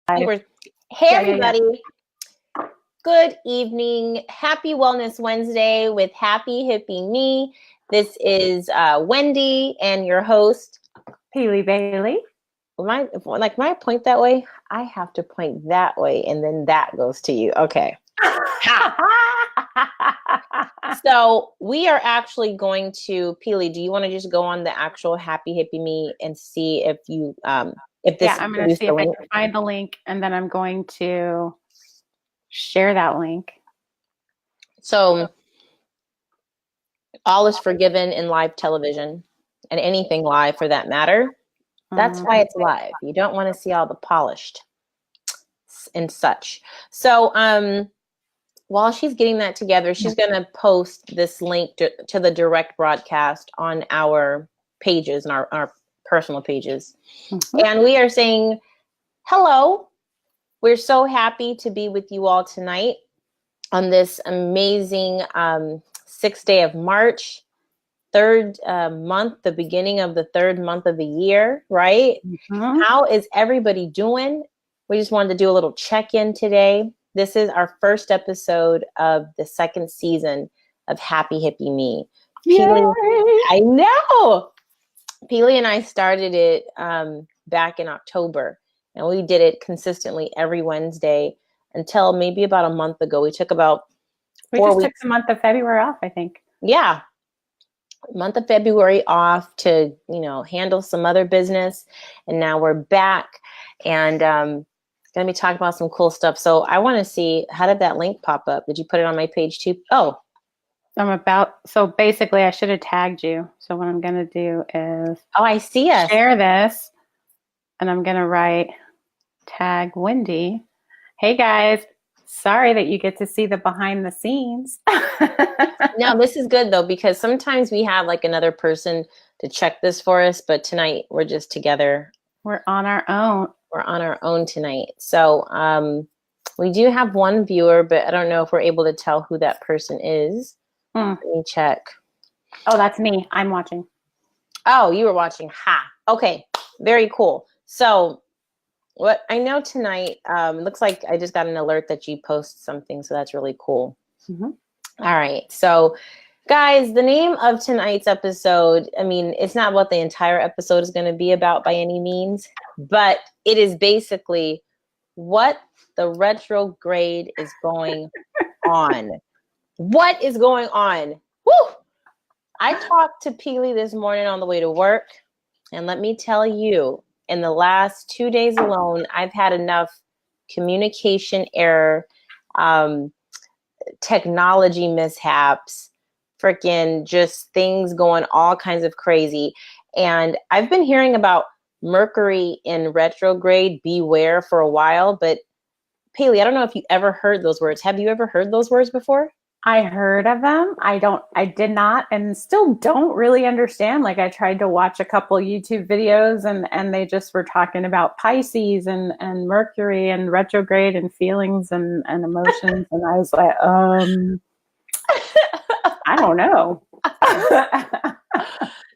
Hey, Yeah. everybody. Good evening. Happy Wellness Wednesday with Happy Hippie Me. This is Wendy and your host, Peely Bailey. when I point that way, I have to point that way, and then that goes to you. Okay. So we are actually going to, Peely, do you want to just go on the actual Happy Hippie Me and see if you if this I'm going to see if I can find the link, and then I'm going to share that link. So all is forgiven in live television, and anything live for that matter. That's why it's live. You don't want to see all the polished and such. So while she's getting that together, she's going to post this link to the direct broadcast on our pages and our personal pages. And we are saying, hello. We're so happy to be with you all tonight on this amazing 6th day of March, third month, the beginning of the third month of the year, right? How is everybody doing? We just wanted to do a little check-in today. This is our first episode of the second season of Happy Hippie Me. Peely, I know! Peely and I started it back in October, and we did it consistently every Wednesday until maybe about a month ago. We took about 4 weeks. Took the month of February off, I think. Yeah. Month of February off to, handle some other business. And now we're back and going to be talking about some cool stuff. So I want to see, how did that link pop up? Did you put it on my page too? Oh. So basically I should have tagged you. So what I'm going to do is I see us. Share this, and I'm going to write tag Wendy. Hey guys, sorry that you get to see the behind the scenes. No, this is good though, because sometimes we have like another person to check this for us, but tonight we're just together. We're on our own. We're on our own tonight. So we do have one viewer, but I don't know if we're able to tell who that person is. Let me check. Oh, that's me. I'm watching. Oh, you were watching. Ha. Okay. Very cool. So what I know tonight, looks like I just got an alert that you post something. So that's really cool. All right. So guys, the name of tonight's episode, it's not what the entire episode is going to be about by any means, but it is basically what the retrograde is going on. What is going on? Woo! I talked to Peely this morning on the way to work, and let me tell you, in the last 2 days alone, I've had enough communication error, technology mishaps, freaking just things going all kinds of crazy. And I've been hearing about Mercury in retrograde, beware, for a while, but Peely, I don't know if you ever heard those words. Have you ever heard those words before? I heard of them. I did not, and still don't really understand. Like, I tried to watch a couple YouTube videos, and they just were talking about Pisces and Mercury and retrograde and feelings and emotions. And I was like, I don't know.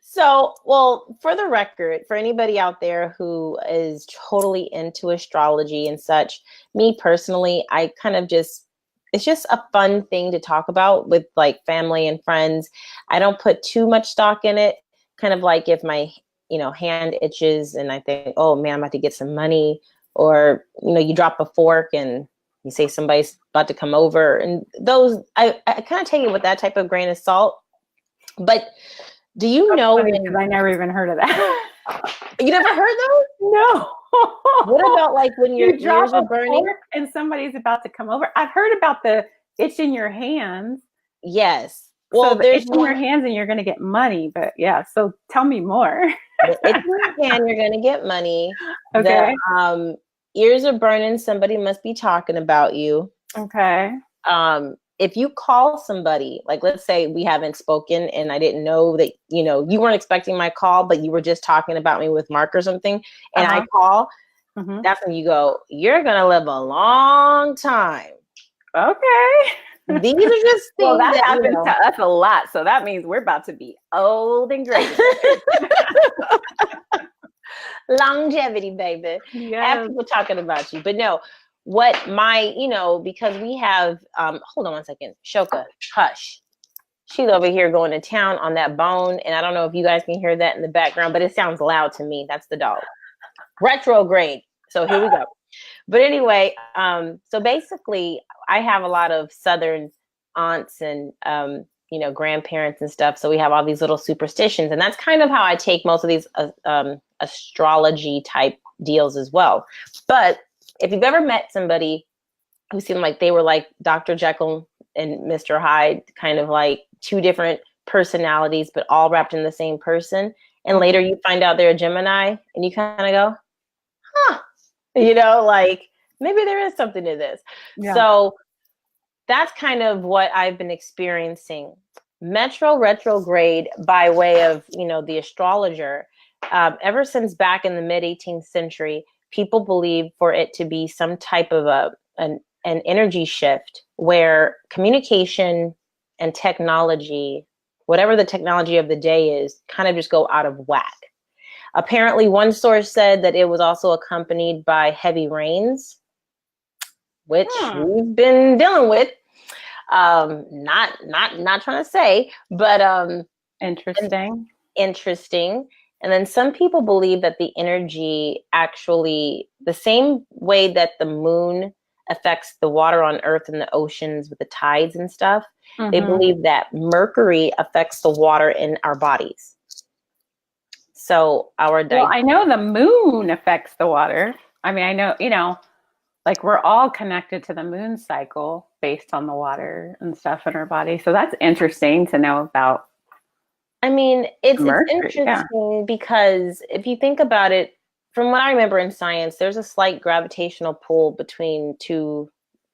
So, well, for the record, for anybody out there who is totally into astrology and such, me personally, I kind of it's just a fun thing to talk about with like family and friends. I don't put too much stock in it. Kind of like if my, hand itches and I think, oh man, I'm about to get some money, or, you drop a fork and you say somebody's about to come over, and those, I kind of take it with that type of grain of salt. But do you know? Because I never even heard of that. You never heard those? No. What about like when your ears are burning and somebody's about to come over? I've heard about the itch in your hands. Yes. Well, so there's itch in your hands and you're going to get money. But yeah, so tell me more. The itch in your hand, you're going to get money. Okay. The ears are burning. Somebody must be talking about you. Okay. If you call somebody, like let's say we haven't spoken and I didn't know that, you weren't expecting my call, but you were just talking about me with Mark or something, and I call, that's when you go, you're going to live a long time. Okay. These are just things well, that happens to us a lot. So that means we're about to be old and great. Longevity, baby. Have Yes. people talking about you. But no, what my, because we have, hold on one second. Shoka, hush. She's over here going to town on that bone. And I don't know if you guys can hear that in the background, but it sounds loud to me. That's the dog. Retrograde. So here we go. But anyway, so basically, I have a lot of Southern aunts and, grandparents and stuff. So we have all these little superstitions. And that's kind of how I take most of these astrology type deals as well. But if you've ever met somebody who seemed like they were like Dr. Jekyll and Mr. Hyde, kind of like two different personalities, but all wrapped in the same person. And later you find out they're a Gemini and you kind of go, huh, like maybe there is something to this. Yeah. So that's kind of what I've been experiencing. Retrograde by way of, the astrologer, ever since back in the mid 18th century, people believe for it to be some type of an energy shift where communication and technology, whatever the technology of the day is, kind of just go out of whack. Apparently, one source said that it was also accompanied by heavy rains, which we've been dealing with. Not trying to say, but interesting. And then some people believe that the energy actually, the same way that the moon affects the water on Earth and the oceans with the tides and stuff, they believe that Mercury affects the water in our bodies. So well, I know the moon affects the water. I mean, I know, like we're all connected to the moon cycle based on the water and stuff in our body. So that's interesting to know about. I mean, it's interesting because if you think about it, from what I remember in science, there's a slight gravitational pull between two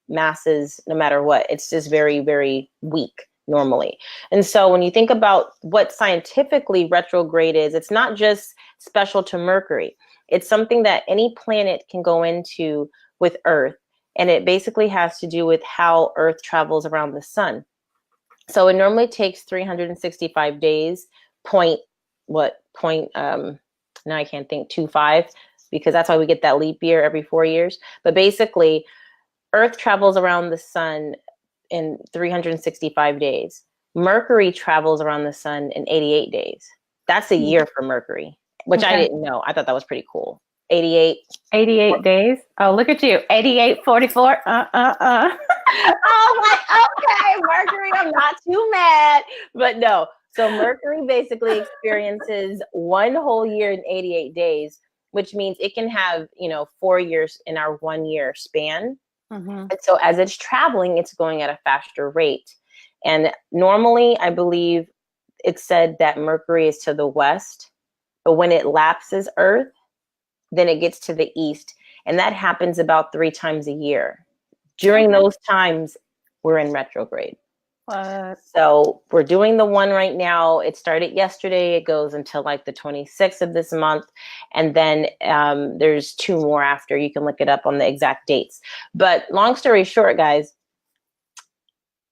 masses, no matter what. It's just very, very weak normally. And so when you think about what scientifically retrograde is, it's not just special to Mercury. It's something that any planet can go into with Earth. And it basically has to do with how Earth travels around the sun. So it normally takes 365 days, now I can't think, 25, because that's why we get that leap year every 4 years. But basically, Earth travels around the sun in 365 days. Mercury travels around the sun in 88 days. That's a year for Mercury, which I didn't know. I thought that was pretty cool. 88 days. Oh, look at you. 88, 44. Oh, like, okay, Mercury, I'm not too mad. But no. So Mercury basically experiences one whole year in 88 days, which means it can have, 4 years in our 1 year span. And so as it's traveling, it's going at a faster rate. And normally, I believe it's said that Mercury is to the west, but when it lapses Earth, then it gets to the east. And that happens about 3 times a year. During those times, we're in retrograde. So we're doing the one right now. It started yesterday. It goes until like the 26th of this month. And then there's 2 more after. You can look it up on the exact dates. But long story short, guys,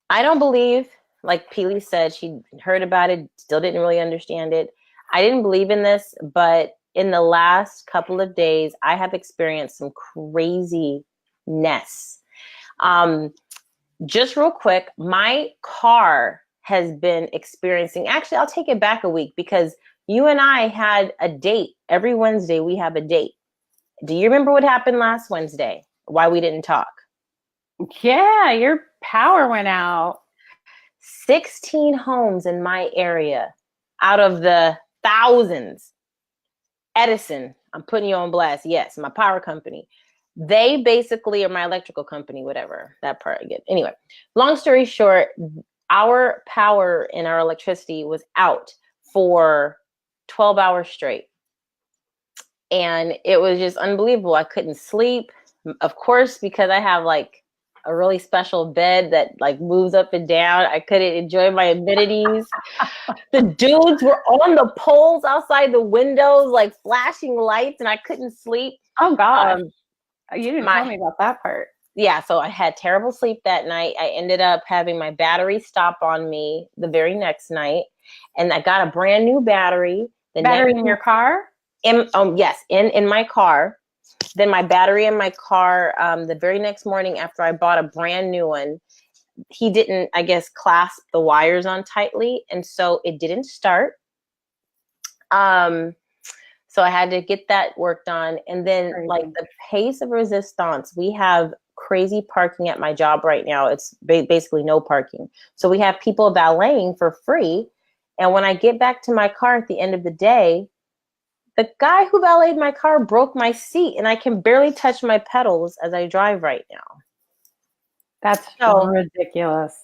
I don't believe, like Peely said, she heard about it, still didn't really understand it. I didn't believe in this, but in the last couple of days, I have experienced some craziness. Just real quick, my car has been experiencing, actually, I'll take it back a week because you and I had a date. Every Wednesday, we have a date. Do you remember what happened last Wednesday? Why we didn't talk? Yeah, your power went out. 16 homes in my area out of the thousands. Edison, I'm putting you on blast. Yes, my power company. They basically are my electrical company, whatever that part I get. Anyway, long story short, our power and our electricity was out for 12 hours straight. And it was just unbelievable. I couldn't sleep, of course, because I have like a really special bed that like moves up and down. I couldn't enjoy my amenities. The dudes were on the poles outside the windows, like flashing lights, and I couldn't sleep. Oh, God. You didn't tell me about that part. Yeah, so I had terrible sleep that night. I ended up having my battery stop on me the very next night, and I got a brand new battery. Battery in your car? Yes, in my car. Then my battery in my car, the very next morning after I bought a brand new one, he didn't, I guess, clasp the wires on tightly, and so it didn't start. So I had to get that worked on. And then like the pace of resistance, we have crazy parking at my job right now. It's basically no parking. So we have people valeting for free. And when I get back to my car at the end of the day, the guy who valeted my car broke my seat and I can barely touch my pedals as I drive right now. That's so ridiculous.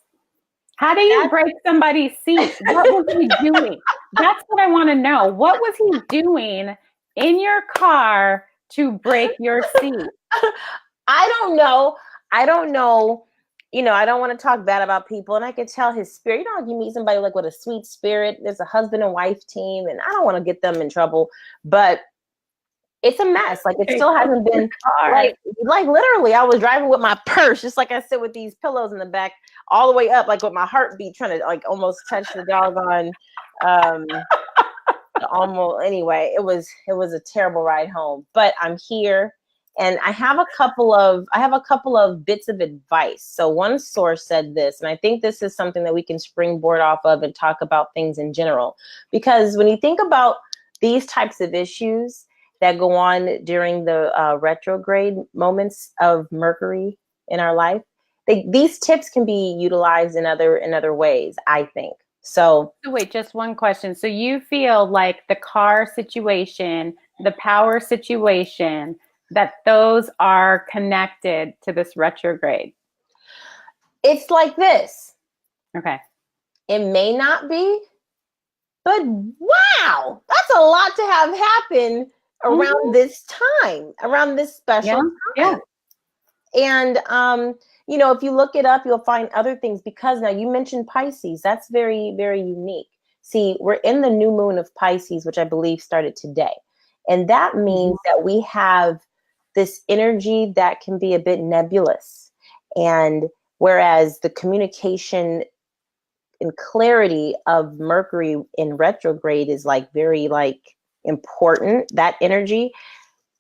How do you break somebody's seat? What was he doing? That's what I want to know. What was he doing in your car to break your seat? I don't know. I don't know. You know, I don't want to talk bad about people. And I could tell his spirit. You know, like you meet somebody like with a sweet spirit. There's a husband and wife team, and I don't want to get them in trouble. But it's a mess. Like it still hasn't been like literally. I was driving with my purse, just like I said, with these pillows in the back, all the way up, like with my heartbeat, trying to like almost touch the doggone. Almost anyway. It was a terrible ride home, but I'm here. And I have a couple of bits of advice. So one source said this, and I think this is something that we can springboard off of and talk about things in general. Because when you think about these types of issues that go on during the retrograde moments of Mercury in our life, these tips can be utilized in other ways, I think. So wait, just one question. So you feel like the car situation, the power situation, that those are connected to this retrograde? It's like this. Okay. It may not be, but wow, that's a lot to have happen around this time, around this special time. Yeah. And, you know, if you look it up, you'll find other things, because now you mentioned Pisces. That's very, very unique. See, we're in the new moon of Pisces, which I believe started today. And that means that we have this energy that can be a bit nebulous. And whereas the communication and clarity of Mercury in retrograde is like very like important, that energy,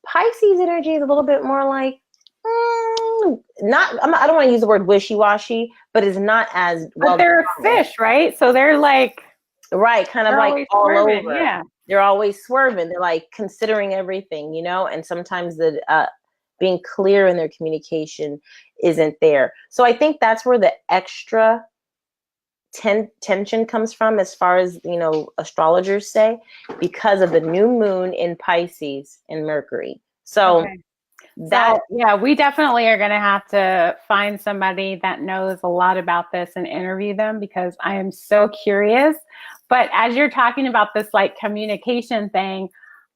Pisces energy is a little bit more like, I don't want to use the word wishy-washy, but it's not as well. But they're a fish, right? So they're like, right, kind of like all swerving, over. Yeah. They're always swerving. They're like considering everything, you know, and sometimes the being clear in their communication isn't there. So I think that's where the extra tension comes from, as far as, you know, astrologers say, because of the new moon in Pisces and Mercury. So yeah, we definitely are going to have to find somebody that knows a lot about this and interview them, because I am so curious. But as you're talking about this like communication thing,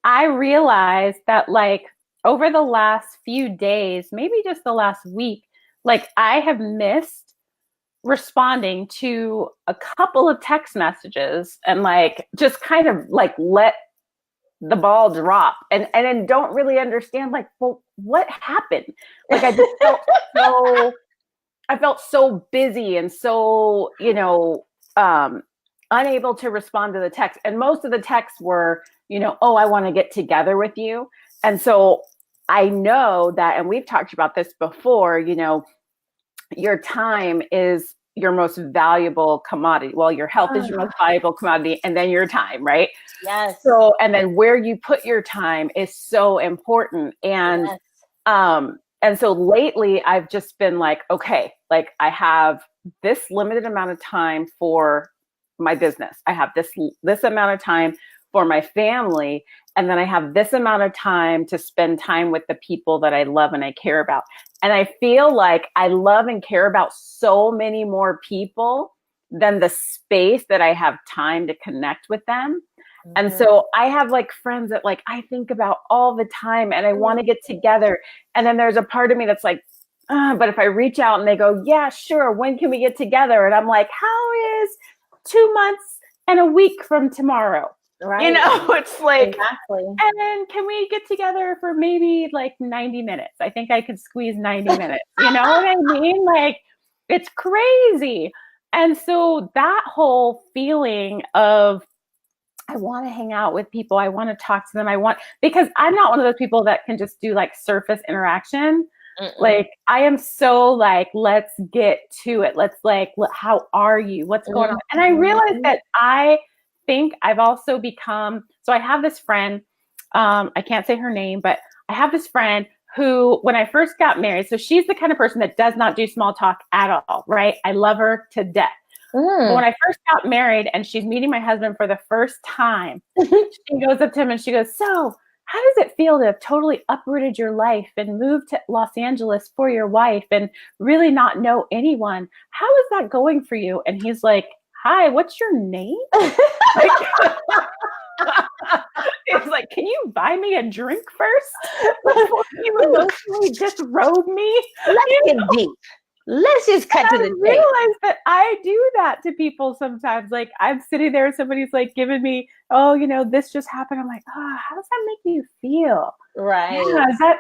I realized that like over the last few days, maybe just the last week, like I have missed responding to a couple of text messages and like just kind of like let the ball drop and then don't really understand like, well, what happened? Like I just felt so busy and so, you know, unable to respond to the text. And most of the texts were, you know, oh, I want to get together with you. And so I know that, and we've talked about this before, you know, your time is your most valuable commodity. Well, your health is your most valuable commodity, and then your time, right? Yes. So, and then where you put your time is so important. And, and so lately I've just been like, okay, like I have this limited amount of time for my business. I have this amount of time for my family. And then I have this amount of time to spend time with the people that I love and I care about. And I feel like I love and care about so many more people than the space that I have time to connect with them. Mm-hmm. And so I have like friends that like I think about all the time and I want to get together. And then there's a part of me that's like, but if I reach out and they go, yeah, sure, when can we get together? And I'm like, how is 2 months and a week from tomorrow? Right. You know, it's like, exactly. And then can we get together for maybe like 90 minutes? I think I could squeeze 90 minutes. You know what I mean? Like, it's crazy. And so that whole feeling of I want to hang out with people. I want to talk to them. Because I'm not one of those people that can just do like surface interaction. Mm-mm. Like I am so like, let's get to it. Let's like, how are you? What's going on? And I realized that I think I've also become, so I have this friend, I can't say her name, but I have this friend who, when I first got married, so she's the kind of person that does not do small talk at all, right? I love her to death. But when I first got married and she's meeting my husband for the first time, she goes up to him and she goes, so how does it feel to have totally uprooted your life and moved to Los Angeles for your wife and really not know anyone? How is that going for you? And he's like, hi, what's your name? It's like, can you buy me a drink first before you emotionally disrobe me? Let's get deep. Let's just cut to the chase. I realize that I do that to people sometimes. Like I'm sitting there and somebody's like giving me, oh, this just happened. I'm like, oh, how does that make you feel? Right. Yeah, is that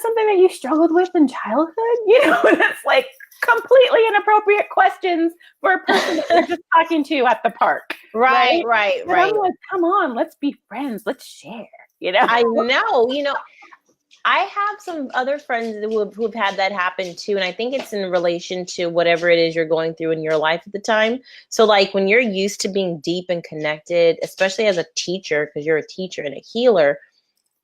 something that you struggled with in childhood? And it's like completely inappropriate questions for a person that you're just talking to at the park. Right. I'm like, come on, let's be friends. Let's share. I know. I have some other friends who've had that happen too. And I think it's in relation to whatever it is you're going through in your life at the time. So like when you're used to being deep and connected, especially as a teacher, because you're a teacher and a healer,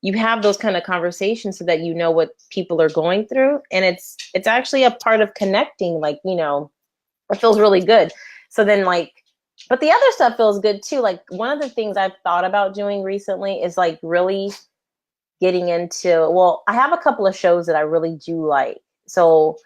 you have those kind of conversations so that you know what people are going through. And it's actually a part of connecting, like, it feels really good. So then but the other stuff feels good too. Like one of the things I've thought about doing recently is like really getting into, I have a couple of shows that I really do like. So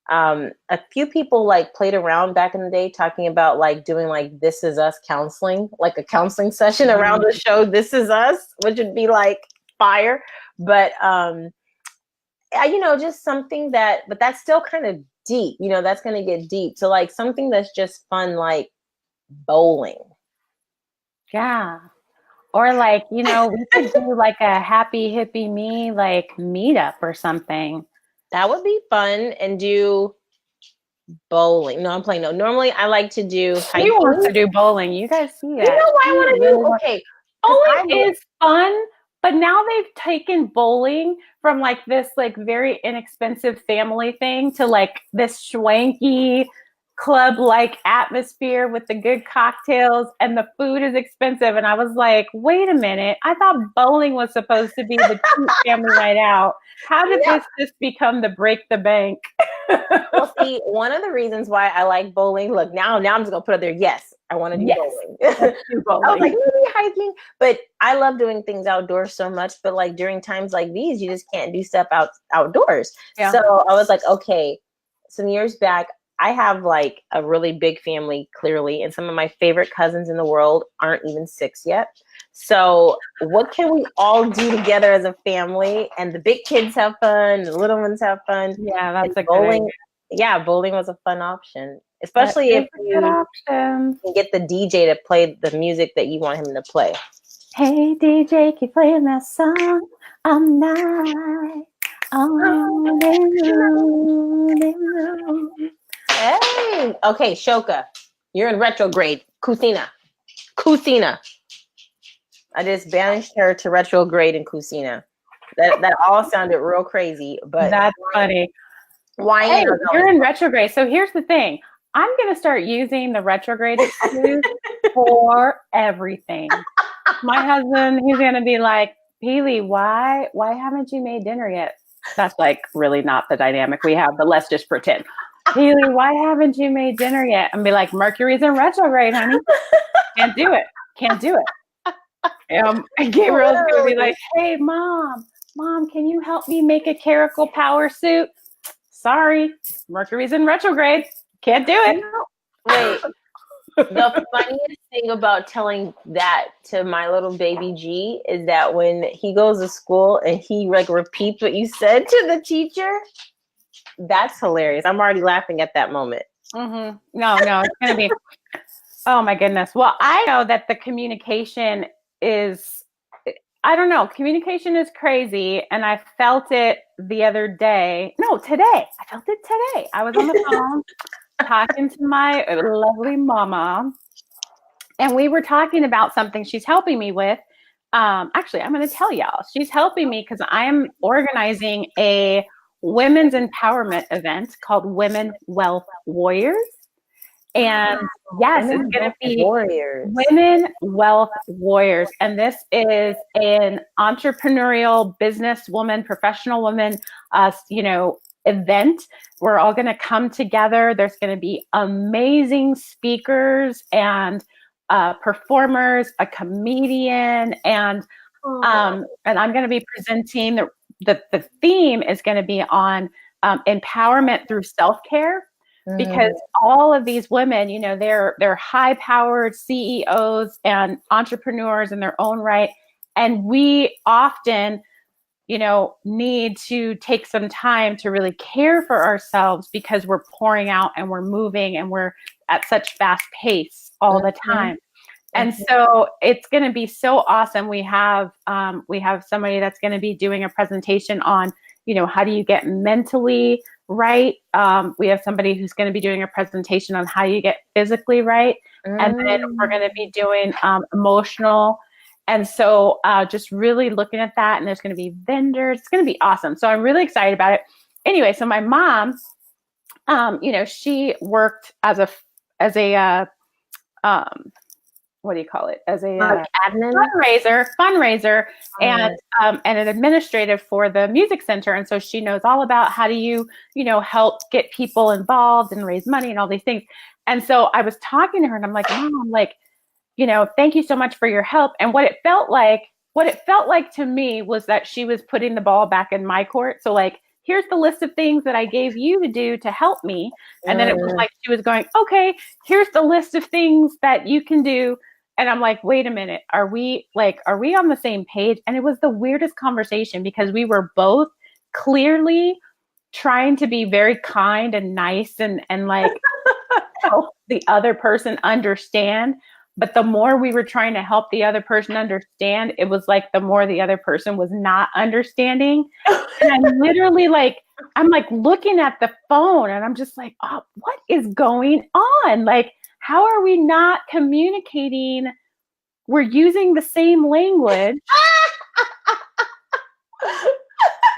a few people like played around back in the day talking about like doing like This Is Us counseling, like a counseling session around the show This Is Us, which would be like fire. But just something but that's still kind of deep, that's going to get deep. So like something that's just fun, like bowling. Yeah. Or like, we could do like a happy hippie me, like meetup or something. That would be fun. And do bowling. No, I'm playing. No, normally I like to do hiking. He wants to do bowling. You guys see that. You know what I want to do? Okay. Bowling is fun, but now they've taken bowling from like this like very inexpensive family thing to like this swanky club-like atmosphere with the good cocktails, and the food is expensive. And I was like, wait a minute, I thought bowling was supposed to be the cute family night out. How did this just become the break the bank? Well, see, one of the reasons why I like bowling, look, now I'm just gonna put it there. Yes, I want to do bowling. I was like, maybe hiking, but I love doing things outdoors so much. But like during times like these, you just can't do stuff outdoors. Yeah. So I was like, okay, some years back, I have like a really big family, clearly, and some of my favorite cousins in the world aren't even 6 yet. So what can we all do together as a family? And the big kids have fun, the little ones have fun. Yeah, that's a bowling. Yeah, bowling was a fun option, especially if you can get the DJ to play the music that you want him to play. Hey DJ, keep playing that song all night. Hey, okay, Shoka, you're in retrograde. Kusina. I just banished her to retrograde in Kusina. That all sounded real crazy, but that's funny. Why? Hey, you're in retrograde. So here's the thing. I'm going to start using the retrograde excuse for everything. My husband, he's going to be like, Peely, why haven't you made dinner yet? That's like really not the dynamic we have, but let's just pretend. Peely, why haven't you made dinner yet? And be like, Mercury's in retrograde, honey. Can't do it. And Gabriel's going to be like, hey, mom, can you help me make a Caracal Power suit? Sorry, Mercury's in retrograde. Can't do it. Wait, the funniest thing about telling that to my little baby G is that when he goes to school and he like repeats what you said to the teacher, that's hilarious. I'm already laughing at that moment. Mm-hmm. No, it's going to be, oh my goodness. Well, I know that the communication is, I don't know, communication is crazy. And I felt it the other day. No, today. I felt it today. I was on the phone talking to my lovely mama. And we were talking about something she's helping me with. Actually, I'm going to tell y'all. She's helping me because I am organizing a women's empowerment event called Women Wealth Warriors. And yes, Women it's going to be warriors. Women Wealth Warriors. And this is an entrepreneurial businesswoman, professional woman, event. We're all going to come together. There's going to be amazing speakers and performers, a comedian, and I'm going to be presenting. The theme is going to be on empowerment through self-care. Because all of these women, you know, they're high-powered CEOs and entrepreneurs in their own right, and we often, you know, need to take some time to really care for ourselves because we're pouring out and we're moving and we're at such fast pace all the time. And so it's going to be so awesome. We have somebody that's going to be doing a presentation on, you know, how do you get mentally right. We have somebody who's going to be doing a presentation on how you get physically right. And then we're going to be doing emotional. And so just really looking at that, and there's going to be vendors. It's going to be awesome. So I'm really excited about it. Anyway, so my mom, you know, she worked as a what do you call it? As a admin fundraiser, and an administrative for the music center. And so she knows all about how do you know, help get people involved and raise money and all these things. And so I was talking to her and I'm like, Mom, like, you know, thank you so much for your help. And what it felt like to me was that she was putting the ball back in my court. So like, here's the list of things that I gave you to do to help me. And then it was like, she was going, okay, here's the list of things that you can do. And I'm like, wait a minute, are we on the same page? And it was the weirdest conversation because we were both clearly trying to be very kind and nice and like help the other person understand. But the more we were trying to help the other person understand, it was like the more the other person was not understanding. And I'm literally like, I'm like looking at the phone and I'm just like, oh, what is going on? Like, how are we not communicating? We're using the same language,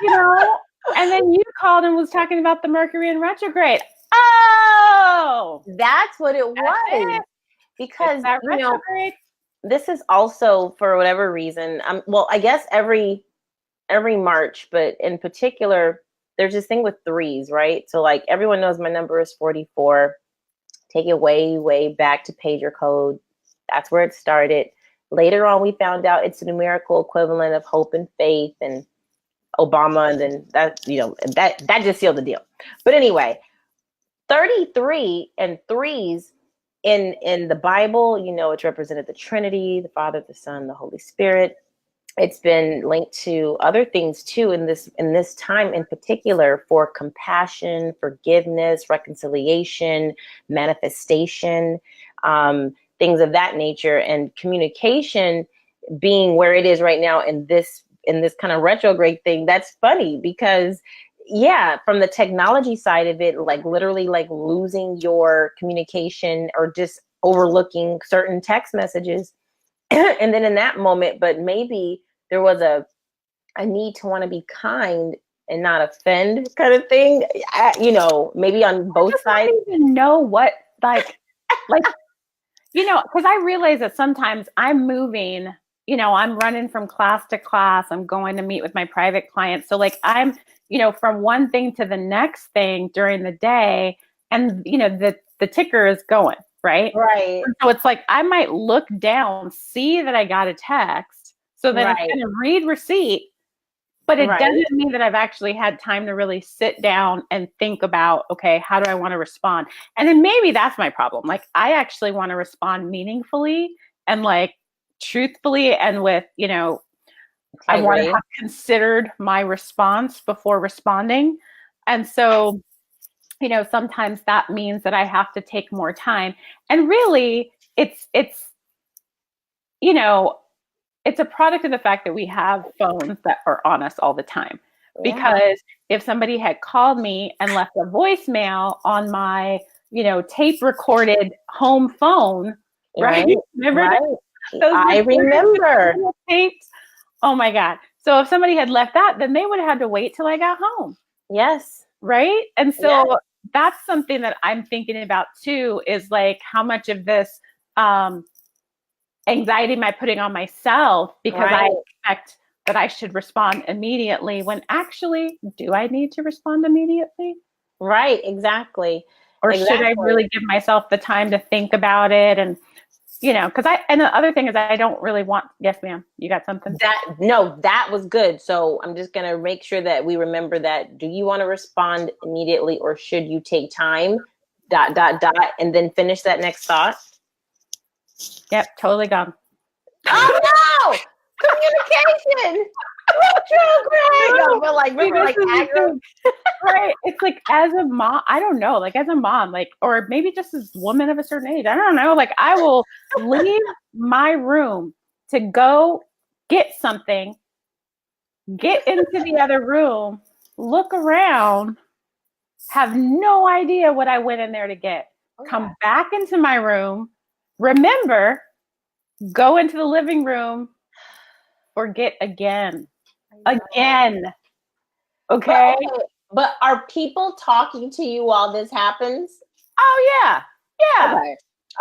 you know? And then you called and was talking about the Mercury in retrograde. Oh, that's what it was. It. Because, you know, this is also, for whatever reason, well, I guess every March, but in particular, there's this thing with threes, right? So like everyone knows my number is 44. Take it way, way back to pager code. That's where it started. Later on, we found out it's a numerical equivalent of hope and faith and Obama. And then that, you know, that just sealed the deal. But anyway, 33 and threes in the Bible, you know, it's represented the Trinity, the Father, the Son, the Holy Spirit. It's been linked to other things too in this time in particular, for compassion, forgiveness, reconciliation, manifestation, things of that nature, and communication being where it is right now in this kind of retrograde thing. That's funny because yeah, from the technology side of it, like literally like losing your communication or just overlooking certain text messages. And then in that moment, but maybe there was a need to want to be kind and not offend kind of thing, you know, maybe on both sides. I don't even know what, like, you know, because I realize that sometimes I'm moving, you know, I'm running from class to class. I'm going to meet with my private clients. So like I'm, you know, from one thing to the next thing during the day, and, you know, the ticker is going. Right. And so it's like, I might look down, see that I got a text. So then I'm going to read receipt, but it doesn't mean that I've actually had time to really sit down and think about, okay, how do I want to respond? And then maybe that's my problem. Like, I actually want to respond meaningfully and like truthfully and with, you know, I want to have considered my response before responding. And so, you know, sometimes that means that I have to take more time. And really, it's you know, it's a product of the fact that we have phones that are on us all the time. Because if somebody had called me and left a voicemail on my, you know, tape recorded home phone, right? Right. Remember Right. those I remember. tapes? Oh my God. So if somebody had left that, then they would have had to wait till I got home. Yes. Right. And so Yes. that's something that I'm thinking about too, is like how much of this anxiety am I putting on myself because I expect that I should respond immediately, when actually, do I need to respond immediately? Right. Exactly. Or should I really give myself the time to think about it? And, because and the other thing is I don't really want, yes, ma'am, you got something? That was good. So I'm just going to make sure that we remember that. Do you want to respond immediately, or should you take time, ... and then finish that next thought? Yep. Totally gone. Oh no! Communication! Retrograde! No, but like, remember, like, aggro. Right. It's like, as a mom, I don't know, like as a mom, like, or maybe just as a woman of a certain age, I don't know, like I will leave my room to go get something, get into the other room, look around, have no idea what I went in there to get, come back into my room, remember, go into the living room, forget again. Okay. But are people talking to you while this happens? Oh yeah.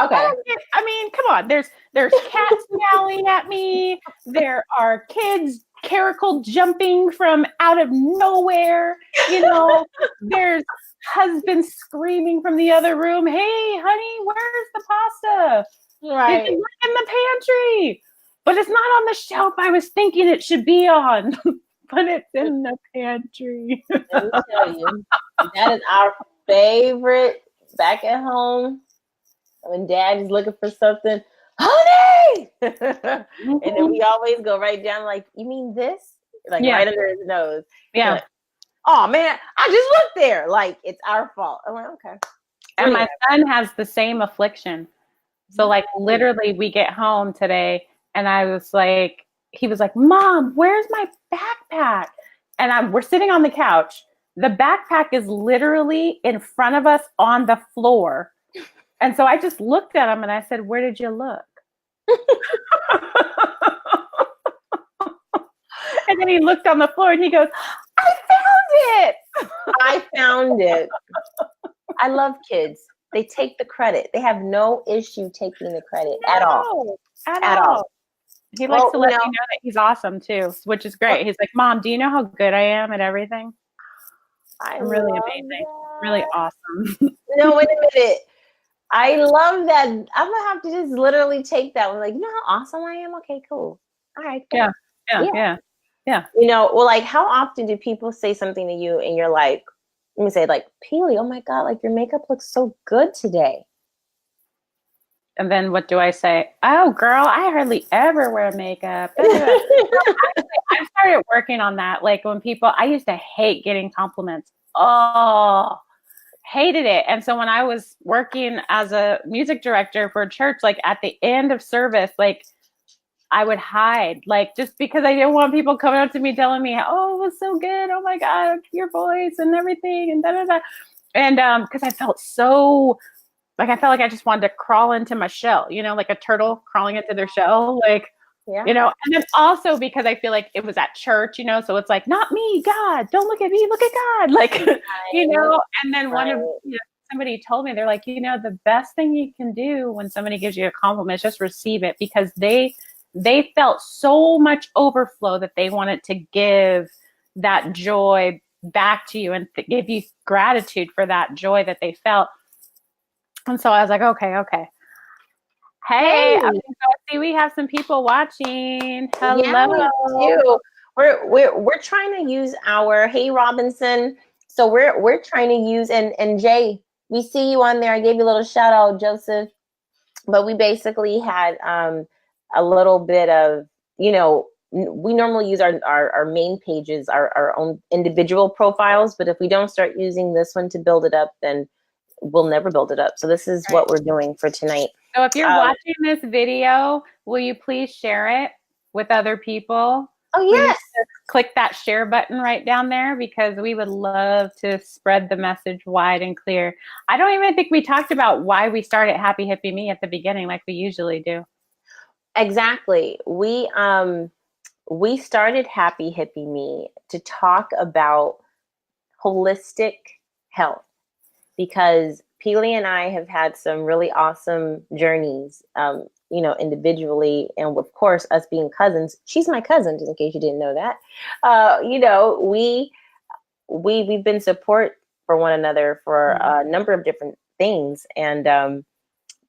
Okay. I mean, come on. There's cats meowing at me. There are kids caracal jumping from out of nowhere. There's husband screaming from the other room, "Hey, honey, where's the pasta? Right. Look in the pantry." But it's not on the shelf I was thinking it should be on. But it's in the pantry. Let me tell you, that is our favorite back at home. When Dad is looking for something, honey, and then we always go right down, like, you mean this? Like, right under his nose. Yeah. Like, oh man, I just looked there. Like, it's our fault. I'm like, okay. And my son has the same affliction. So like literally we get home today and he was like, "Mom, where's my backpack?" And we're sitting on the couch. The backpack is literally in front of us on the floor. And so I just looked at him and I said, "Where did you look?" And then he looked on the floor and he goes, "I found it." I found it. I love kids. They take the credit. They have no issue taking the credit at all. At all. He likes to let me know that he's awesome too, which is great. He's like, "Mom, do you know how good I am at everything?" I'm really amazing. That. Really awesome. No, wait a minute. I love that. I'm gonna have to just literally take that one. Like, you know how awesome I am? Okay, cool. All right. Cool. Yeah. Well, like, how often do people say something to you and you're like, let me say, like, Peely, oh my God, like, your makeup looks so good today. And then what do I say? "Oh, girl, I hardly ever wear makeup." I started working on that. Like I used to hate getting compliments. Oh, hated it. And so when I was working as a music director for a church, like at the end of service, like I would hide, like just because I didn't want people coming up to me telling me, "Oh, it was so good. Oh my God, your voice and everything," and da da da. And because I felt so. Like I felt like I just wanted to crawl into my shell, like a turtle crawling into their shell, like, and then also because I feel like it was at church, so it's like, not me, God, don't look at me, look at God, like, and then somebody told me, they're like, the best thing you can do when somebody gives you a compliment is just receive it, because they felt so much overflow that they wanted to give that joy back to you and give you gratitude for that joy that they felt. And so I was like, okay. Hey, see, we have some people watching. Hello. Yeah, we do. We're trying to use our Hey Robinson. So we're trying to use and Jay, we see you on there. I gave you a little shout out, Joseph. But we basically had a little bit of, we normally use our main pages, our own individual profiles. But if we don't start using this one to build it up, then we'll never build it up. So this is what we're doing for tonight. So if you're watching this video, will you please share it with other people? Oh, yes. click that share button right down there, because we would love to spread the message wide and clear. I don't even think we talked about why we started Happy Hippie Me at the beginning like we usually do. Exactly. We started Happy Hippie Me to talk about holistic health, because Peely and I have had some really awesome journeys, individually. And of course, us being cousins, she's my cousin, just in case you didn't know that. We've been support for one another for a number of different things. And,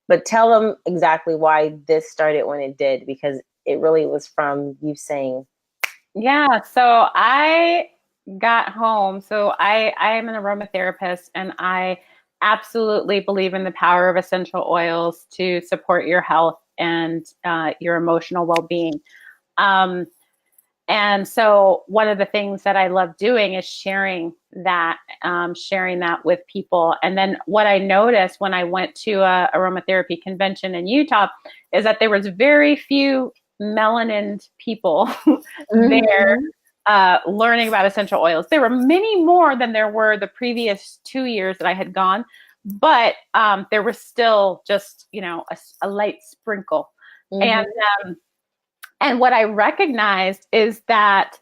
but tell them exactly why this started when it did, because it really was from you saying. Yeah. So I got home. So I am an aromatherapist, and I absolutely believe in the power of essential oils to support your health and your emotional well-being. And so one of the things that I love doing is sharing that with people. And then what I noticed when I went to a aromatherapy convention in Utah is that there was very few melanin people there learning about essential oils. There were many more than there were the previous 2 years that I had gone, but there was still just, a light sprinkle. And what I recognized is that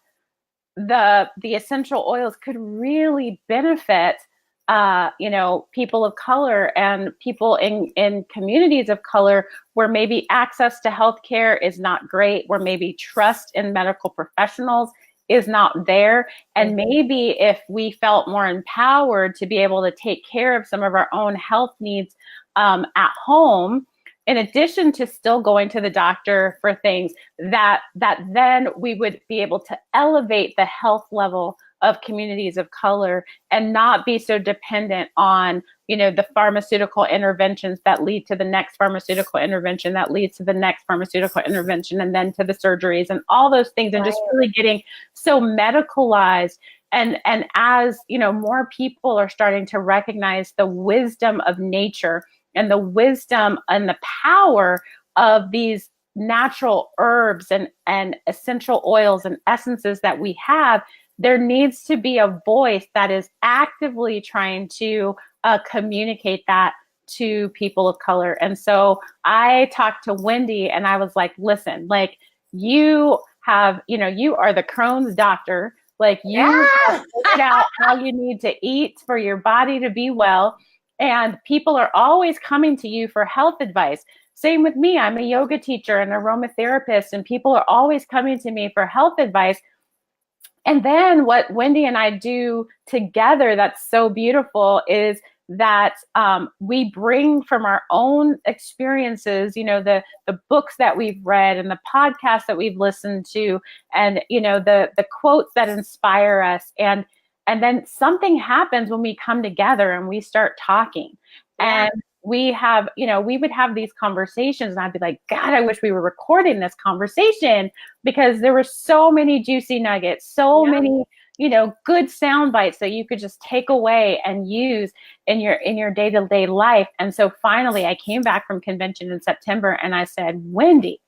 the essential oils could really benefit, people of color and people in communities of color where maybe access to healthcare is not great, where maybe trust in medical professionals is not there. And maybe if we felt more empowered to be able to take care of some of our own health needs at home, in addition to still going to the doctor for things, that then we would be able to elevate the health level of communities of color and not be so dependent on, the pharmaceutical interventions that lead to the next pharmaceutical intervention that leads to the next pharmaceutical intervention, and then to the surgeries and all those things, and just really getting so medicalized. And as, more people are starting to recognize the wisdom of nature and the wisdom and the power of these natural herbs and essential oils and essences that we have, there needs to be a voice that is actively trying to communicate that to people of color. And so I talked to Wendy, and I was like, listen, like, you have, you are the Crohn's doctor. Like, you have figured out how you need to eat for your body to be well. And people are always coming to you for health advice. Same with me. I'm a yoga teacher and aromatherapist, and people are always coming to me for health advice. And then what Wendy and I do together that's so beautiful is that we bring from our own experiences, the books that we've read and the podcasts that we've listened to, and, the quotes that inspire us. And then something happens when we come together and we start talking. And we have, we would have these conversations, and I'd be like, God, I wish we were recording this conversation, because there were so many juicy nuggets, so many, good sound bites that you could just take away and use in your day-to-day life. And so finally I came back from convention in September, and I said, Wendy,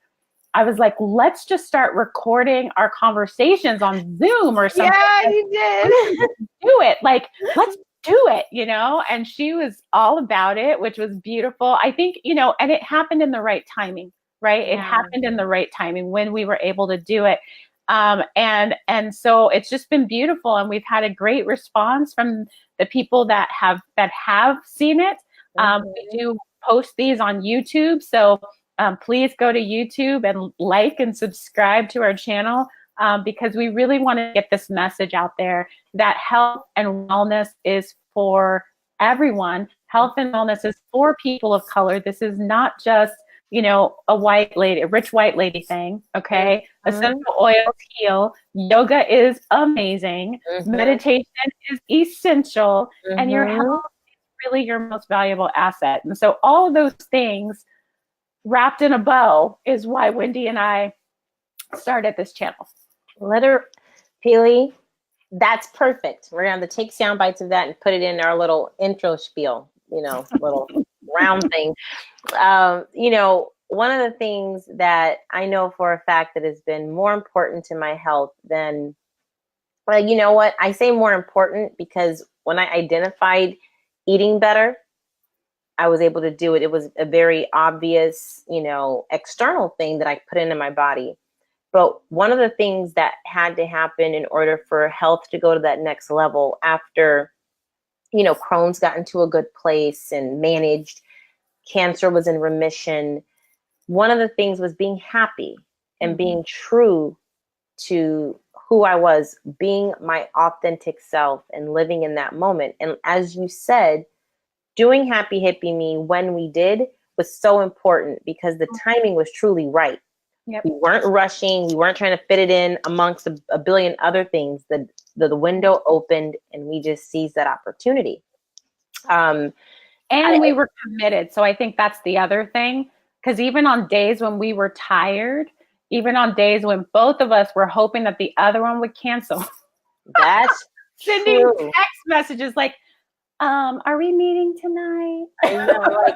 I was like, let's just start recording our conversations on Zoom or something. Yeah, you did. Do it. Like, let's do it, And she was all about it, which was beautiful. I think, and it happened in the right timing, right? It happened in the right timing when we were able to do it. And so it's just been beautiful. And we've had a great response from the people that have seen it. We do post these on YouTube. So please go to YouTube and like and subscribe to our channel, because we really want to get this message out there that health and wellness is for everyone. Health and wellness is for people of color. This is not just, a rich white lady thing. Okay. Essential oils heal. Yoga is amazing. Meditation is essential. And your health is really your most valuable asset. And so all of those things wrapped in a bow is why Wendy and I started this channel. Peely, that's perfect. We're going to take sound bites of that and put it in our little intro spiel, little round thing. One of the things that I know for a fact that has been more important to my health than But you know what? I say more important because when I identified eating better, I was able to do it. It was a very obvious, external thing that I put into my body. But one of the things that had to happen in order for health to go to that next level after, Crohn's got into a good place and managed, cancer was in remission. One of the things was being happy and being true to who I was, being my authentic self and living in that moment. And as you said, doing Happy Hippie Me when we did was so important because the timing was truly right. Yep. We weren't rushing. We weren't trying to fit it in amongst a billion other things. The window opened and we just seized that opportunity. And we were committed. So I think that's the other thing. Because even on days when we were tired, even on days when both of us were hoping that the other one would cancel. That's sending true. text messages like, are we meeting tonight? I know,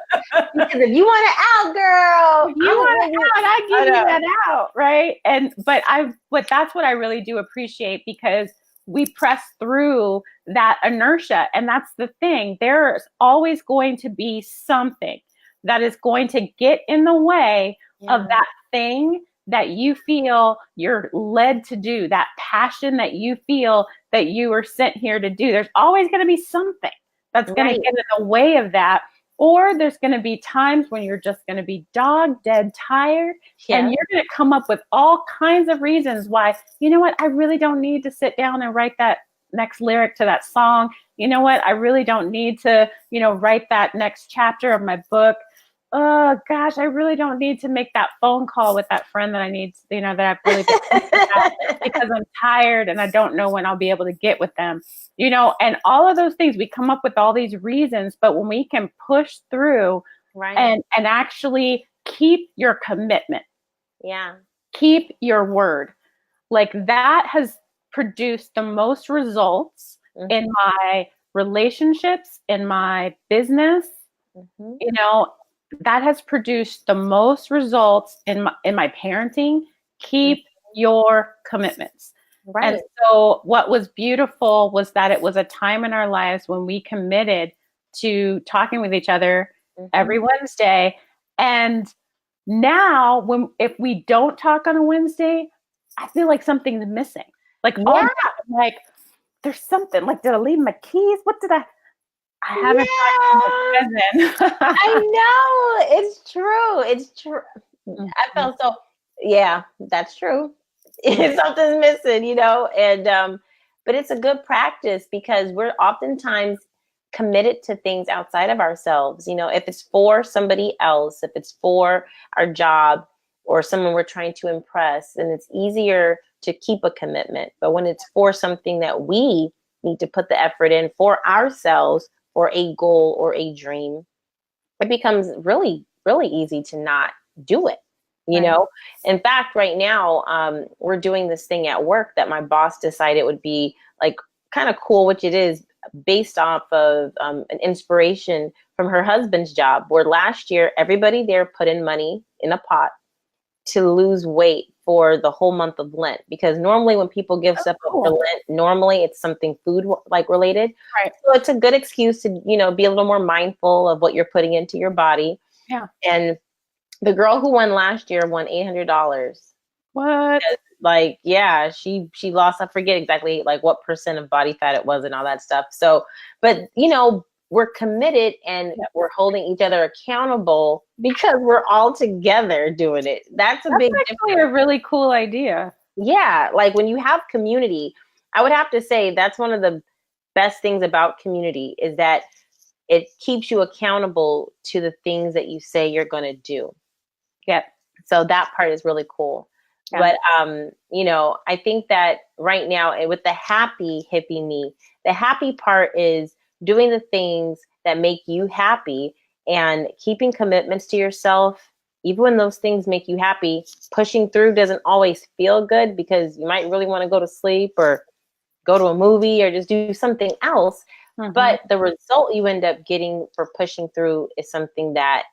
because if you want it out, girl, you want it out, I give you that out, right? But that's what I really do appreciate, because we press through that inertia. And that's the thing. There's always going to be something that is going to get in the way of that thing that you feel you're led to do, that passion that you feel that you were sent here to do. There's always going to be something that's going to get in the way of that. Or there's going to be times when you're just going to be dog dead tired, and you're going to come up with all kinds of reasons why, you know what, I really don't need to sit down and write that next lyric to that song. You know what, I really don't need to, write that next chapter of my book. Oh gosh, I really don't need to make that phone call with that friend that I need, that I've really been thinking about because I'm tired and I don't know when I'll be able to get with them, and all of those things. We come up with all these reasons, but when we can push through and actually keep your commitment, keep your word, like that has produced the most results in my relationships, in my business, that has produced the most results in my parenting. Keep your commitments. Right. And so what was beautiful was that it was a time in our lives when we committed to talking with each other every Wednesday. And now if we don't talk on a Wednesday, I feel like something's missing. Like, there's something, like, did I leave my keys? What did I haven't talked to my cousin. I know. It's true. It's true. I felt so, that's true. Something's missing, and, but it's a good practice because we're oftentimes committed to things outside of ourselves. If it's for somebody else, if it's for our job or someone we're trying to impress, then it's easier to keep a commitment. But when it's for something that we need to put the effort in for ourselves, or a goal or a dream, it becomes really, really easy to not do it. In fact, right now, we're doing this thing at work that my boss decided would be like kind of cool, which it is, based off of an inspiration from her husband's job, where last year everybody there put in money in a pot to lose weight for the whole month of Lent, because normally when people give stuff up for Lent, normally it's something food like related. Right. So it's a good excuse to, be a little more mindful of what you're putting into your body. Yeah. And the girl who won last year won $800. What? Like, she lost, I forget exactly like what % of body fat it was and all that stuff. So, but we're committed and we're holding each other accountable because we're all together doing it. That's actually a really cool idea. Yeah. Like when you have community, I would have to say that's one of the best things about community is that it keeps you accountable to the things that you say you're going to do. Yeah. So that part is really cool. Yeah. But, I think that right now with the Happy Hippie Me, the happy part is doing the things that make you happy and keeping commitments to yourself. Even when those things make you happy, pushing through doesn't always feel good because you might really want to go to sleep or go to a movie or just do something else. But the result you end up getting for pushing through is something that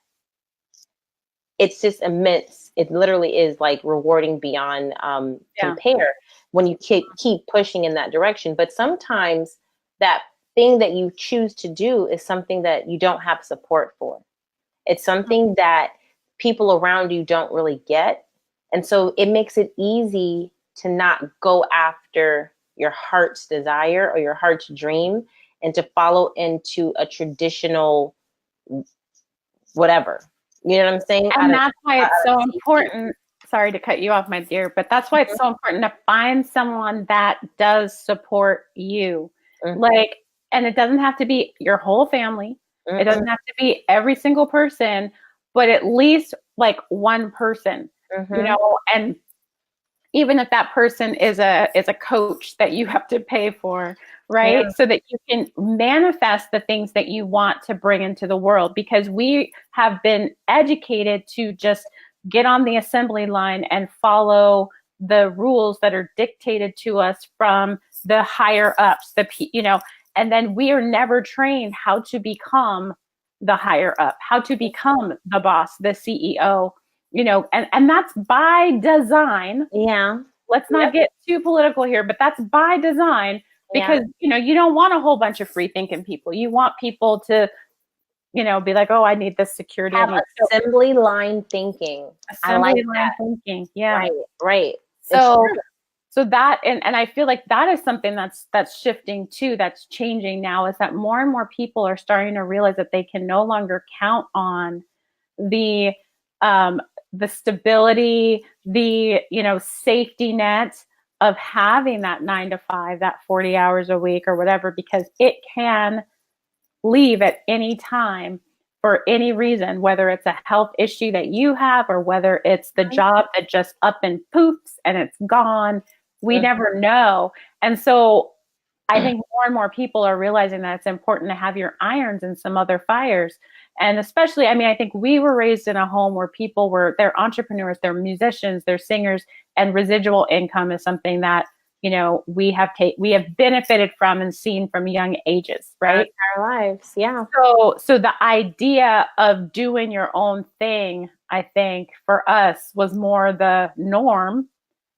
it's just immense. It literally is like rewarding beyond compare. when you keep pushing in that direction. But sometimes that thing that you choose to do is something that you don't have support for. It's something that people around you don't really get. And so it makes it easy to not go after your heart's desire or your heart's dream and to follow into a traditional whatever. You know what I'm saying? And that's why it's so important. Sorry to cut you off, my dear, but that's why it's so important to find someone that does support you. Like, and it doesn't have to be your whole family. It doesn't have to be every single person, but at least like one person, you know, and even if that person is a coach that you have to pay for, right? Yeah. So that you can manifest the things that you want to bring into the world, because we have been educated to just get on the assembly line and follow the rules that are dictated to us from the higher ups, you know, and then we are never trained how to become the higher up, how to become the boss, the CEO, you know, and that's by design. Yeah. Let's not get too political here, but that's by design, because, you know, you don't want a whole bunch of free thinking people. You want people to, you know, be like, oh, I need this security. Have assembly line thinking. Assembly line thinking. Yeah. Right. So that, and I feel like that is something that's shifting too, that's changing now, is that more and more people are starting to realize that they can no longer count on the stability, the, you know, safety net of having that 9 to 5, that 40 hours a week or whatever, because it can leave at any time for any reason, whether it's a health issue that you have or whether it's the job that just up and poofs and it's gone. We never know. And so I think more and more people are realizing that it's important to have your irons in some other fires. And especially, I mean, I think we were raised in a home where people they're entrepreneurs, they're musicians, they're singers, and residual income is something that, you know, we have benefited from and seen from young ages, right? Our lives. Yeah. So the idea of doing your own thing, I think for us was more the norm.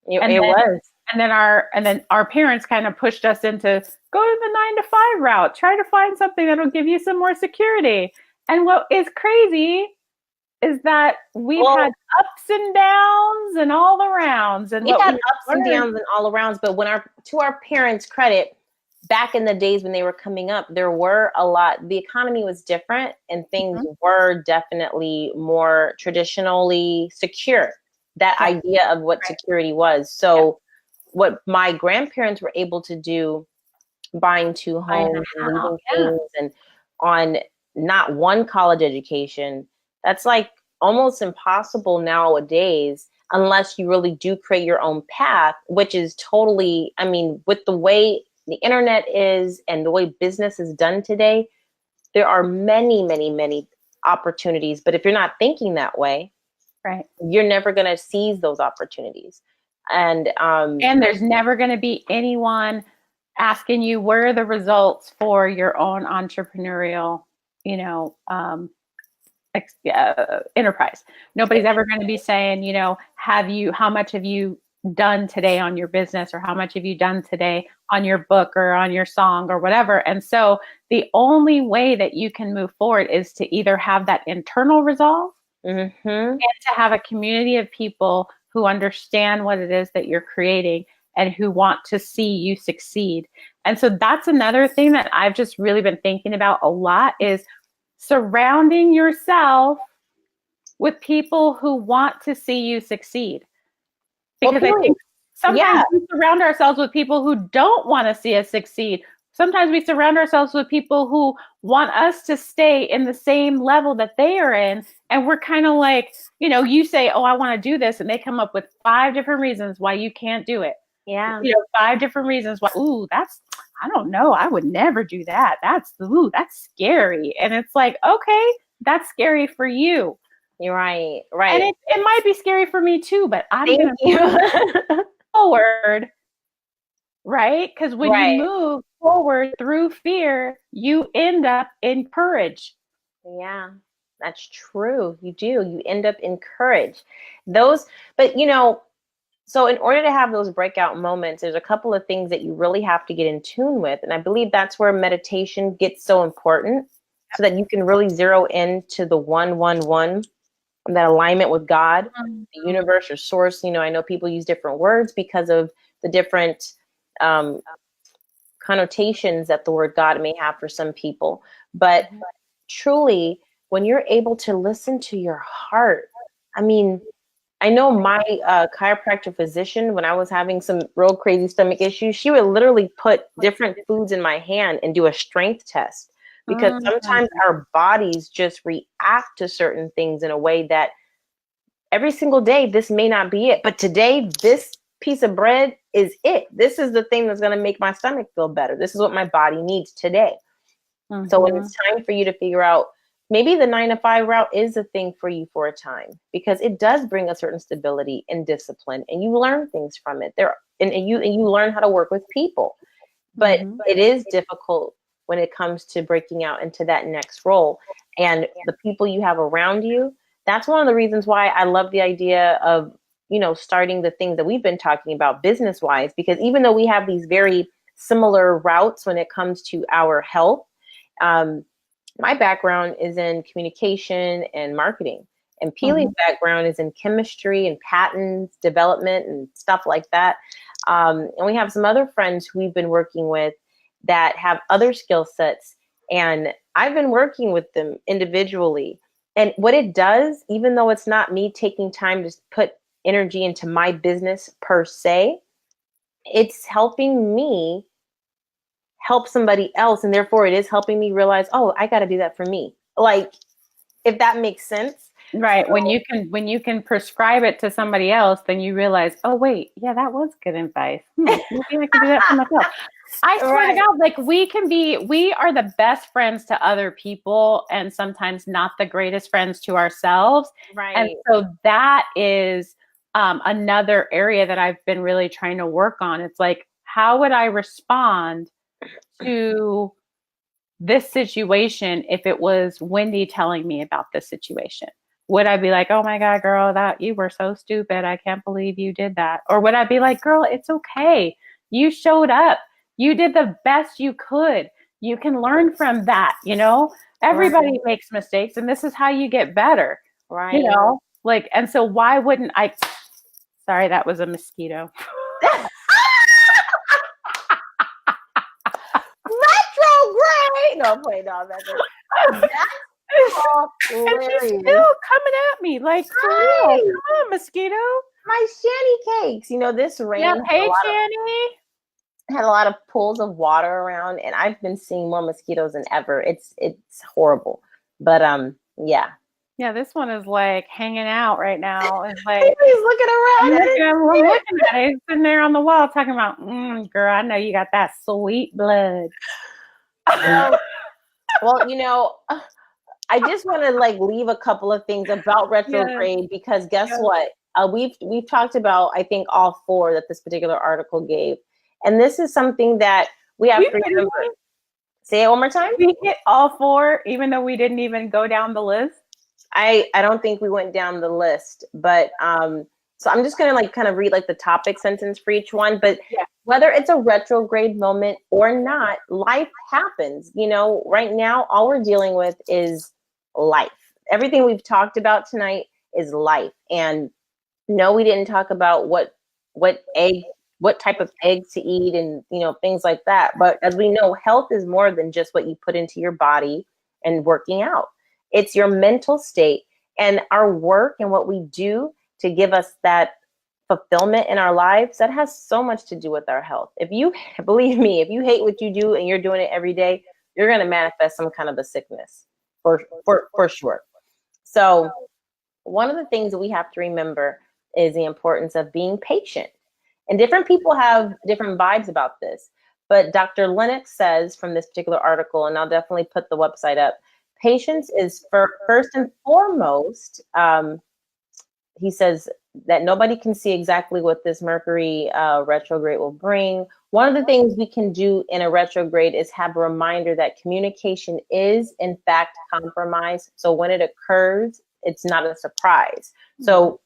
It was. And then our parents kind of pushed us into go to the 9 to 5 route, try to find something that'll give you some more security. And what is crazy is that we've had ups and downs and all arounds. And we've had ups and downs and all arounds. But to our parents' credit, back in the days when they were coming up, there were the economy was different and things were definitely more traditionally secure. That idea of what security was. So what my grandparents were able to do, buying 2 homes and leaving things and on not one college education, that's like almost impossible nowadays unless you really do create your own path, which is totally, I mean, with the way the internet is and the way business is done today, there are many, many, many opportunities. But if you're not thinking that way, right, you're never going to seize those opportunities. And there's never going to be anyone asking you where are the results for your own entrepreneurial, you know, enterprise. Nobody's ever going to be saying, you know, how much have you done today on your business, or how much have you done today on your book or on your song or whatever. And so the only way that you can move forward is to either have that internal resolve and to have a community of people who understand what it is that you're creating and who want to see you succeed. And so that's another thing that I've just really been thinking about a lot, is surrounding yourself with people who want to see you succeed. Because I think sometimes we surround ourselves with people who don't want to see us succeed. Sometimes we surround ourselves with people who want us to stay in the same level that they are in. And we're kind of like, you know, you say, oh, I want to do this. And they come up with 5 different reasons why you can't do it. Yeah. You know, 5 different reasons why, I don't know. I would never do that. That's scary. And it's like, okay, that's scary for you. You're right. And it might be scary for me too, but I'm going to move forward, right? Because when you move forward through fear, you end up in courage. Yeah, that's true. You do. You end up in courage. But you know, So in order to have those breakout moments, there's a couple of things that you really have to get in tune with. And I believe that's where meditation gets so important, so that you can really zero into the 111, that alignment with God, the universe or source. You know, I know people use different words because of the different connotations that the word God may have for some people. But truly, when you're able to listen to your heart, I mean, I know my chiropractor physician, when I was having some real crazy stomach issues, she would literally put different foods in my hand and do a strength test, because sometimes our bodies just react to certain things in a way that every single day, this may not be it. But today, this piece of bread is it. This is the thing that's going to make my stomach feel better. This is what my body needs today. So when it's time for you to figure out, maybe the 9 to 5 route is a thing for you for a time, because it does bring a certain stability and discipline, and you learn things from it there, and you learn how to work with people. But it is difficult when it comes to breaking out into that next role, and the people you have around you. That's one of the reasons why I love the idea of, you know, starting the things that we've been talking about business wise, because even though we have these very similar routes when it comes to our health, my background is in communication and marketing, and Peely's background is in chemistry and patents development and stuff like that. And we have some other friends who we've been working with that have other skill sets, and I've been working with them individually. And what it does, even though it's not me taking time to put energy into my business per se, it's helping me help somebody else, and therefore it is helping me realize, oh, I got to do that for me. Like, if that makes sense. Right. So, when you can prescribe it to somebody else, then you realize, oh wait, yeah, that was good advice. Maybe I can do that for myself. I swear to God, like we are the best friends to other people, and sometimes not the greatest friends to ourselves. Right. And so that is another area that I've been really trying to work on. It's like, how would I respond to this situation if it was Wendy telling me about this situation? Would I be like, oh my God, girl, that you were so stupid. I can't believe you did that. Or would I be like, girl, it's okay. You showed up. You did the best you could. You can learn from that. You know, everybody makes mistakes, and this is how you get better. Right. You know, like, and so why wouldn't I? Sorry, that was a mosquito. Retrograde. No, play no, that's and she's still coming at me like, for real. Come on, mosquito. My Shanny cakes. You know, this rain. Yeah, hey, Shanny. Had a lot of pools of water around, and I've been seeing more mosquitoes than ever. It's horrible. But yeah. Yeah, this one is like hanging out right now. It's like he's looking around. I'm looking at it. He's sitting there on the wall talking about, girl, I know you got that sweet blood. Well, you know, I just want to like leave a couple of things about retrograde, because guess what? We've talked about, I think, all 4 that this particular article gave. And this is something that we have to remember. Say it one more time. We hit all 4, even though we didn't even go down the list. I don't think we went down the list, but so I'm just gonna like kind of read like the topic sentence for each one. But whether it's a retrograde moment or not, life happens. You know, right now all we're dealing with is life. Everything we've talked about tonight is life. And no, we didn't talk about what type of eggs to eat and, you know, things like that. But as we know, health is more than just what you put into your body and working out. It's your mental state and our work and what we do to give us that fulfillment in our lives. That has so much to do with our health. If you, believe me, if you hate what you do and you're doing it every day, you're going to manifest some kind of a sickness for sure. So one of the things that we have to remember is the importance of being patient. And different people have different vibes about this. But Dr. Lennox says from this particular article, and I'll definitely put the website up, patience is first and foremost. He says that nobody can see exactly what this Mercury retrograde will bring. One of the things we can do in a retrograde is have a reminder that communication is, in fact, compromised. So when it occurs, it's not a surprise. So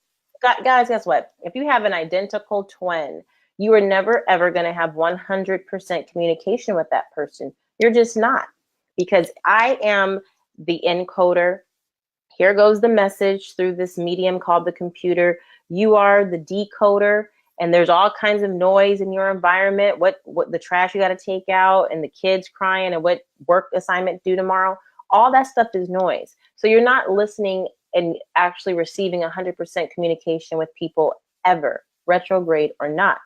guys, guess what? If you have an identical twin, you are never ever going to have 100% communication with that person. You're just not, because I am the encoder. Here goes the message through this medium called the computer. You are the decoder, and there's all kinds of noise in your environment. What the trash you got to take out, and the kids crying, and what work assignment due tomorrow. All that stuff is noise. So you're not listening and actually receiving 100% communication with people ever, retrograde or not.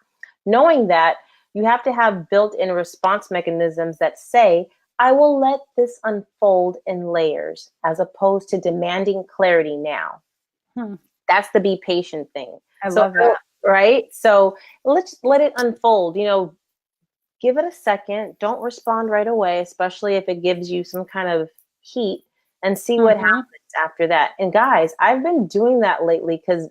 Knowing that, you have to have built-in response mechanisms that say, I will let this unfold in layers, as opposed to demanding clarity now. That's the be patient thing. I love that. Right? So let's let it unfold. Give it a second. Don't respond right away, especially if it gives you some kind of heat, and see what happens after that. And guys, I've been doing that lately, because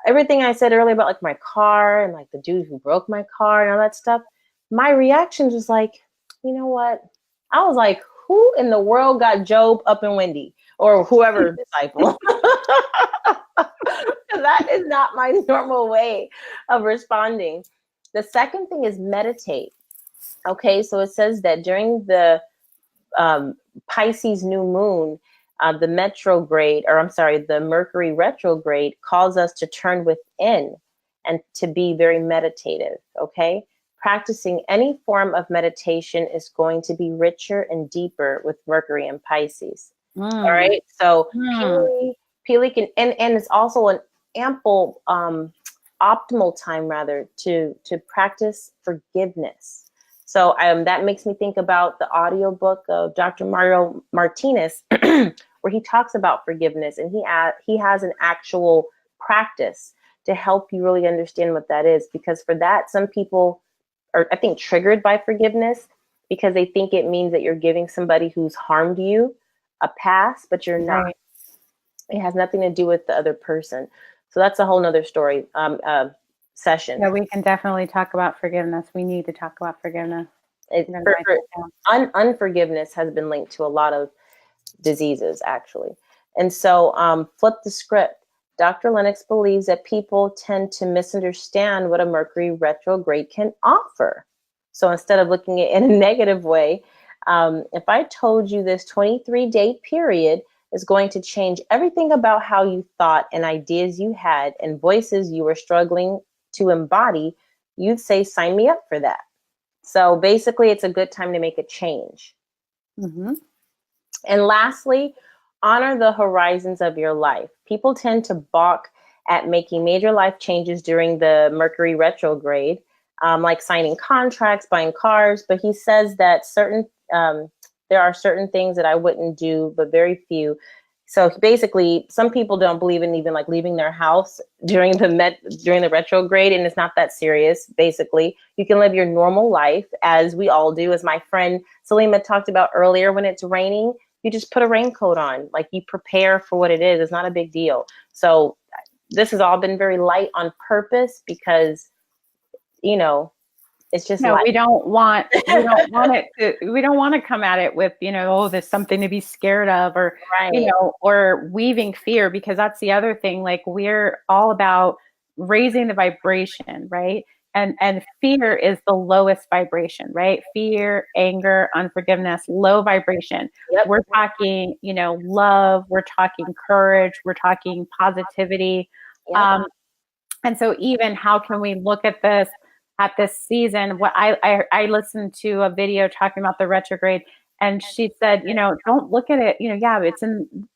everything I said earlier about like my car and like the dude who broke my car and all that stuff, my reaction was like, you know what? I was like, who in the world got Job up and windy, or whoever disciple? That is not my normal way of responding. The second thing is meditate. Okay, so it says that during the Pisces new moon, the Mercury retrograde calls us to turn within and to be very meditative. Okay, practicing any form of meditation is going to be richer and deeper with Mercury and Pisces. All right, so Pili can, and it's also an ample, optimal time rather to practice forgiveness. So that makes me think about the audiobook of Dr. Mario Martinez, where he talks about forgiveness, and he has an actual practice to help you really understand what that is. Because for that, some people are, I think, triggered by forgiveness because they think it means that you're giving somebody who's harmed you a pass, but you're not. Right. It has nothing to do with the other person. So that's a whole nother story. Session. Yeah, we can definitely talk about forgiveness. We need to talk about forgiveness. Unforgiveness has been linked to a lot of diseases, actually. And so flip the script. Dr. Lennox believes that people tend to misunderstand what a Mercury retrograde can offer. So instead of looking at it in a negative way, if I told you this 23-day period is going to change everything about how you thought and ideas you had and voices you were struggling to embody, you'd say, sign me up for that. So basically, it's a good time to make a change. And lastly, honor the horizons of your life. People tend to balk at making major life changes during the Mercury retrograde, like signing contracts, buying cars. But he says that there are certain things that I wouldn't do, but very few. So basically, some people don't believe in even like leaving their house during the retrograde, and it's not that serious. Basically, you can live your normal life as we all do. As my friend Salima talked about earlier, when it's raining, you just put a raincoat on. Like, you prepare for what it is. It's not a big deal. So this has all been very light on purpose because, it's just we don't want to come at it with, there's something to be scared of, or, right. Or weaving fear, because that's the other thing. Like, we're all about raising the vibration, right? And fear is the lowest vibration, right? Fear, anger, unforgiveness, low vibration. Yep. We're talking, love, we're talking courage, we're talking positivity. Yep. And so even how can we look at this season? What I listened to a video talking about the retrograde, and she said, don't look at it, it's in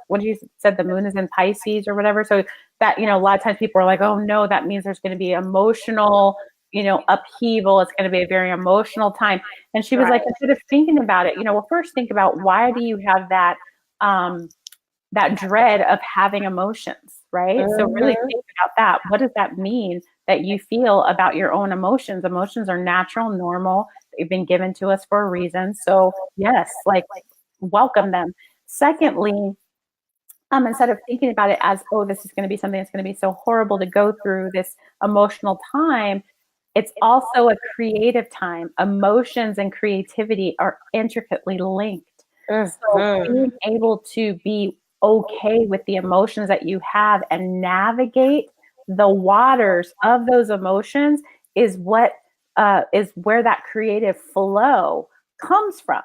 what you said, the moon is in Pisces or whatever. So that, a lot of times people are like, oh no, that means there's going to be emotional, upheaval. It's going to be a very emotional time. And she was like, instead of thinking about it, well, first think about, why do you have that, that dread of having emotions, right? So really think about that. What does that mean that you feel about your own emotions? Emotions are natural, normal. They've been given to us for a reason. So yes, like welcome them. Secondly, instead of thinking about it as, oh, this is going to be something that's going to be so horrible to go through this emotional time, it's also a creative time. Emotions and creativity are intricately linked. So being able to be okay with the emotions that you have and navigate the waters of those emotions is what is where that creative flow comes from,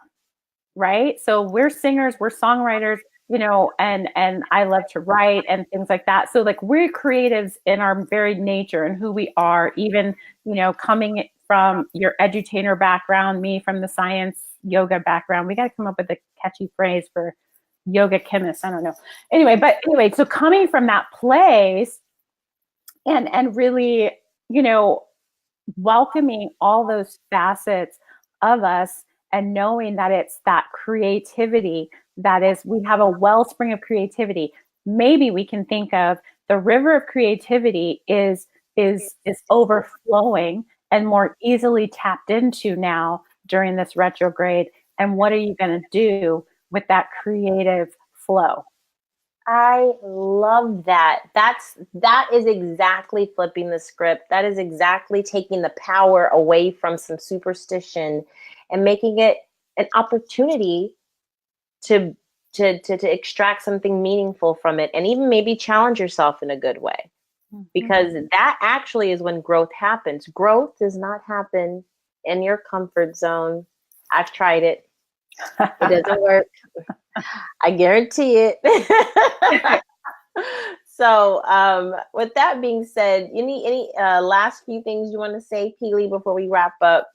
right? So we're singers, we're songwriters, you know, and I love to write and things like that. So like we're creatives in our very nature and who we are, even, you know, coming from your edutainer background, me from the science yoga background. We got to come up with a catchy phrase for yoga chemists. I don't know. Anyway, so coming from that place and really, you know, welcoming all those facets of us and knowing that it's that creativity that is, we have a wellspring of creativity. Maybe we can think of the river of creativity is overflowing and more easily tapped into now during this retrograde. And what are you going to do with that creative flow? I love that. That is exactly flipping the script. That is exactly taking the power away from some superstition and making it an opportunity to to extract something meaningful from it, and even maybe challenge yourself in a good way. Because that actually is when growth happens. Growth does not happen in your comfort zone. I've tried it. It doesn't work. I guarantee it. So, with that being said, any last few things you want to say, Peely, before we wrap up?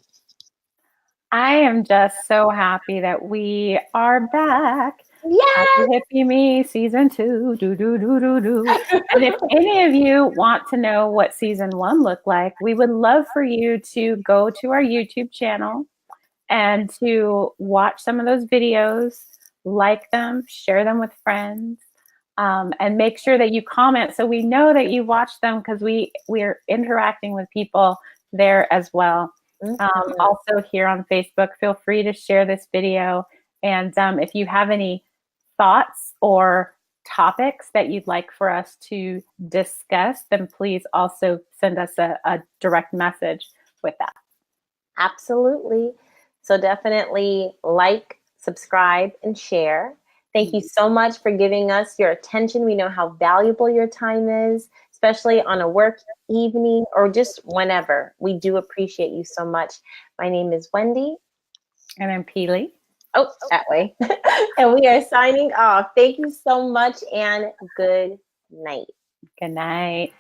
I am just so happy that we are back. Yes! Happy Hippie Me, season 2. Do, do, do, do, do. And if any of you want to know what season 1 looked like, we would love for you to go to our YouTube channel and to watch some of those videos, like them, share them with friends, and make sure that you comment so we know that you watched them, because we're interacting with people there as well. Also here on Facebook, feel free to share this video. And if you have any thoughts or topics that you'd like for us to discuss, then please also send us a direct message with that. Absolutely. So definitely like, subscribe, and share. Thank you so much for giving us your attention. We know how valuable your time is, especially on a work evening or just whenever. We do appreciate you so much. My name is Wendy. And I'm Peely. Oh, that way. And we are signing off. Thank you so much and good night. Good night.